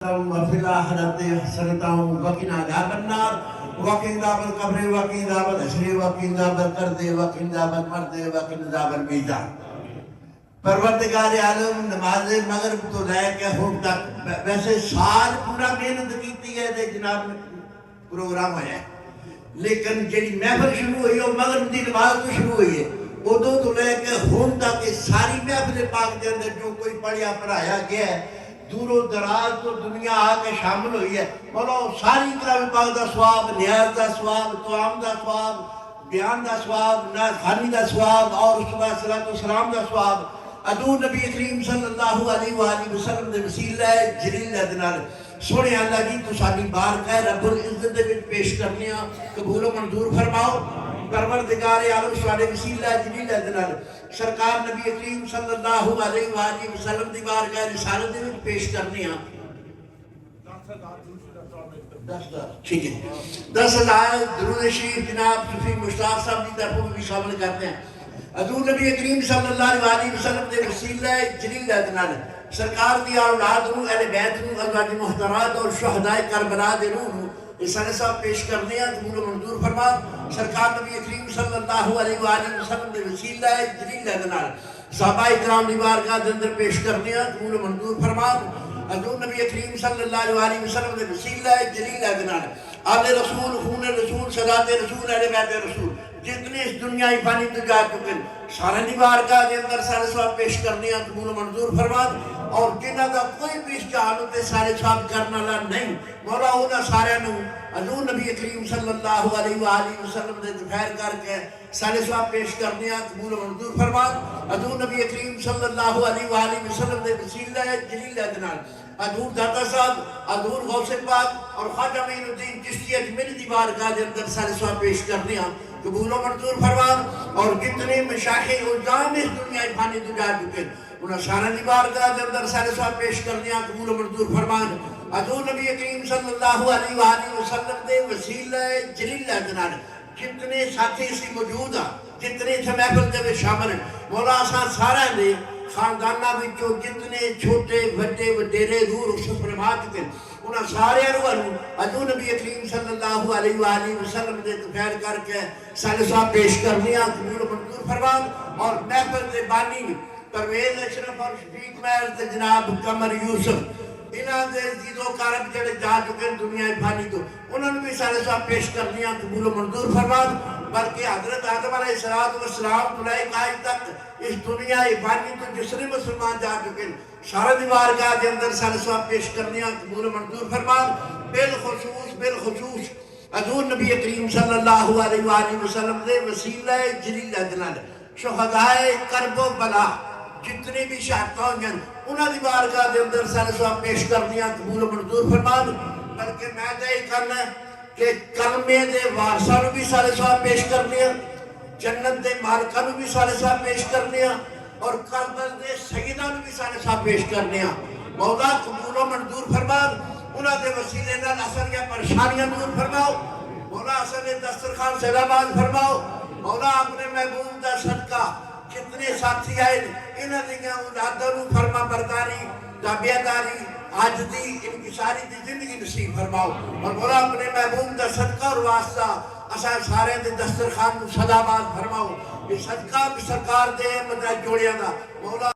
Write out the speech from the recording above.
وفي الآخرة حسنة وقنا عذاب النار وقنا عذاب القبر وقنا عذاب الحشر وقنا عذاب القرد وقنا عذاب المرد وقنا عذاب الميزان۔ پروردگار عالم نماز مغرب تو لے کے ہوم تک ویسے سال پورا محنت کیتی ہے تے جناب پروگرام ہویا ہے، لیکن جڑی محفل شروع ہوئی ہے مغرب دی نماز تو شروع ہوئی ہے، ادو تو لے کے ہوم تک ساری محفل پاک دے اندر جو کوئی پڑھیا پڑھایا گیا ہے دور و دراز تو دنیا آ کے شامل ہوئی ہے۔ مولا ساری کلام پاک دا ثواب، نیاز دا ثواب، طعام دا ثواب، بیان دا ثواب، خانی دا ثواب اور رسول اللہ صلی اللہ علیہ وسلم دا ثواب ادو نبی کریم صلی اللہ علیہ وآلہ وسلم دے وسیلہ جلیل ادنال سونے اللہ جی تو ساری بارگاہ رب العزت دے وچ پیش کرنے قبول و منظور فرماؤ۔ پروردگار عالم سارے وسیلہ جلیل ادنال سرکار نبی کریم صلی اللہ علیہ وآلہ وسلم دی بارگاہ رسالت دے وچ پیش کرنے ٹھیک ہے 10,000 درود شریف جناب صوفی مشتاق صاحب دی طرفوں بھی شامل کرتے ہیں۔ حضور نبی کریم صلی اللہ علیہ وسلم دے وسیلہ جلیل ادنال سرکار دی اولاد نو اہل بیت نو ازواج محترمات اور شہداء کربلا دے روح رسالہ صاحب پیش کرنے ہیں قبول و منظور فرما۔ سرکار نبی کریم صلی اللہ علیہ وسلم دے وسیلہ جلیل ادنال صحابہ اکرام دی بارگاہ دے اندر پیش کرنے ہیں قبول و منظور فرما۔ حضور نبی کریم صلی اللہ علیہ وسلم دے وسیلہ جلیل ادنال آل رسول خون رسول صدات رسول اہل بیت رسول جتنے اس دنیا فانی تو جا چکے سارے دی بارگاہ دے اندر سارے ثواب پیش کرنے ہیں قبول و منظور فرما۔ اور جنہ دا کوئی بھی اس جہالت سارے ثواب کرنا لا نہیں مولا ہونا سارے نو حضور نبی کریم صلی اللہ علیہ وآلہ وسلم دے دفیر کر کے سارے ثواب پیش کرنے ہیں قبول و منظور فرما۔ حضور نبی کریم صلی اللہ علیہ وآلہ وسلم دے وسیلہ جلیل ادنال حضور داتا صاحب حضور غوث پاک اور خواجہ معین الدین چشتی اجمیری دی بارگاہ دے اندر سارے ثواب پیش کرنے ہیں قبول و منظور فرما۔ اور جتنے مشایخ الزام اس دنیا فانی تو جا چکے انہاں سارے دی بارگاہ دے اندر سارے ثواب پیش کرنے ہیں قبول و منظور فرما۔ حضور نبی کریم صلی اللہ علیہ وآلہ وسلم دے وسیلہ جلیل ادنال جتنے ساتھی اسی موجود ہیں جتنے سے محفل دے شامل ہیں مولا آسان سارا دے خاندانہ بچوں جتنے چھوٹے بڑے وڈیرے دور سپرما چکے انہاں سارے روحوں حضور نبی کریم صلی اللہ علیہ وآلہ وسلم دے تفیر کر کے سارے ثواب پیش کرنے ہیں قبول و منظور فرما۔ اور محفل دے بانی پرویز اشرف اور شفیق مہر جناب قمر یوسف انہاں دے عزیز و کارب جڑے جا چکے دنیا فانی تو انہوں نے بھی سارے ثواب پیش کرنے ہیں قبول و منظور فرما۔ بلکہ حضرت آدم علیہ السلام تو لائق آج تک اس دنیا فانی تو جسر مسلمان جا چکے سارے دی بارگاہ دے اندر سارے ثواب پیش کرنے ہیں قبول و منظور فرما۔ بالخصوص حضور نبی کریم صلی اللہ علیہ وآلہ وسلم دے وسیلہ جلیل ادنال شہداء کرب و بلا جتنے بھی شہداء ہوئے ہیں انہاں دی بارگاہ دے اندر سارے ثواب پیش کرنے ہیں قبول و منظور فرما۔ بلکہ میں دے کرنا ہے کہ کلمے دے وارثاں نو بھی سارے ثواب پیش کرنے ہیں، جنت دے مالکاں نو بھی سارے ثواب پیش کرنے ہیں اور کربلا دے سیداں نو بھی سارے ثواب پیش کرنے ہیں۔ مولا قبول و منظور فرما۔ انہاں دے وسیلے نال اثر یا پریشانیاں دور فرماؤ مولا، اثر دسترخوان سے آباد فرماؤ مولا۔ اپنے محبوب دا صدقہ جتنے ساتھی آئے انہاں دیاں اولاداں نو فرما برداری تابعداری عاجزی انکساری دی زندگی نصیب فرماؤ۔ اور مولا اپنے محبوب دا صدقہ اور واسطہ اساں سارے دے دسترخوان نو سلامات فرماؤ۔ یہ صدقہ بھی سرکار دے مدد جوڑیاں دا مولا۔